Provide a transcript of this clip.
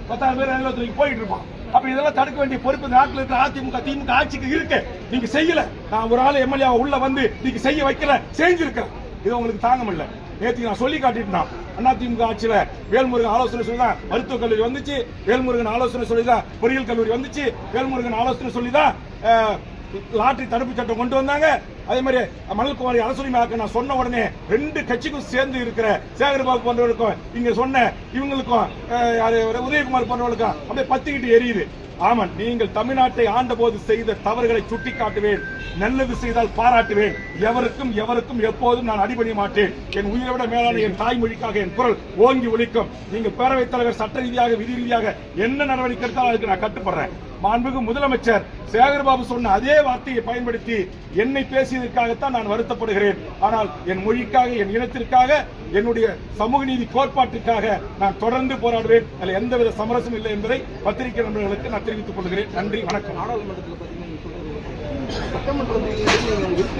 10,000 பேர் நிலத்துறைக்கு போயிட்டு இருப்பான். அப்ப இதெல்லாம் தடுக்க வேண்டிய பொறுப்பு நாட்டில் இருக்கிற அதிமுக திமுக ஆட்சிக்கு இருக்கு. நீங்க செய்யல. நான் ஒரு ஆள் எம்எல்ஏ உள்ள வந்து நீங்க செய்ய வைக்கல, செஞ்சிருக்கேன். இது உங்களுக்கு தாங்க முடியல. நேற்று நான் சொல்லி காட்டிட்டேன். அதிமுக ஆட்சியில வேல்முருகன் ஆலோசனை சொல்லிதான் மருத்துவக் கல்லூரி வந்துச்சு, வேல்முருகன் ஆலோசனை சொல்லிதான் பொறியியல் கல்லூரி வந்துச்சு, வேல்முருகன் ஆலோசனை சொல்லிதான் லாட்டரி தடுப்பு சட்டம் கொண்டு வந்தாங்க. அதே மாதிரி மணல்குமாரி அரசுரிமையாக்க நான் சொன்ன உடனே 2 கட்சிக்கும் சேர்ந்து இருக்கிற சேகர்பாபு போன்றவர்களுக்கும் இங்க சொன்ன இவங்களுக்கும் உதயகுமார் போன்றவர்களுக்கும் அப்படியே பத்திக்கிட்டு எரியுது. ஆமன், நீங்கள் தமிழ்நாட்டை ஆண்ட போது செய்த தவறுகளை சுட்டிக்காட்டுவேன், நல்லது செய்தால் பாராட்டுவேன். எவருக்கும் எப்போதும் நான் அடிபணிய மாட்டேன். என் உயிரை விட மேலான என் தாய்மொழிக்காக என் குரல் ஓங்கி ஒலிக்கும். நீங்கள் பேரவைத் தலைவர் சட்ட ரீதியாக விதி ரீதியாக என்ன நடவடிக்கை எடுத்தாலும் அதுக்கு நான் கட்டுப்படுறேன். மாண்புமிகு முதலமைச்சர் சேகர்பாபு சொன்ன அதே வார்த்தையை பயன்படுத்தி என்னை பேசியதற்காகத்தான் நான் வருத்தப்படுகிறேன். ஆனால் என் மொழிக்காக, என் இனத்திற்காக, என்னுடைய சமூக நீதி கோட்பாட்டிற்காக நான் தொடர்ந்து போராடுவேன். அதில் எந்தவித சமரசம் இல்லை என்பதை பத்திரிகை நண்பர்களுக்கு நான் தெரிவித்துக் கொள்கிறேன். நன்றி, வணக்கம்.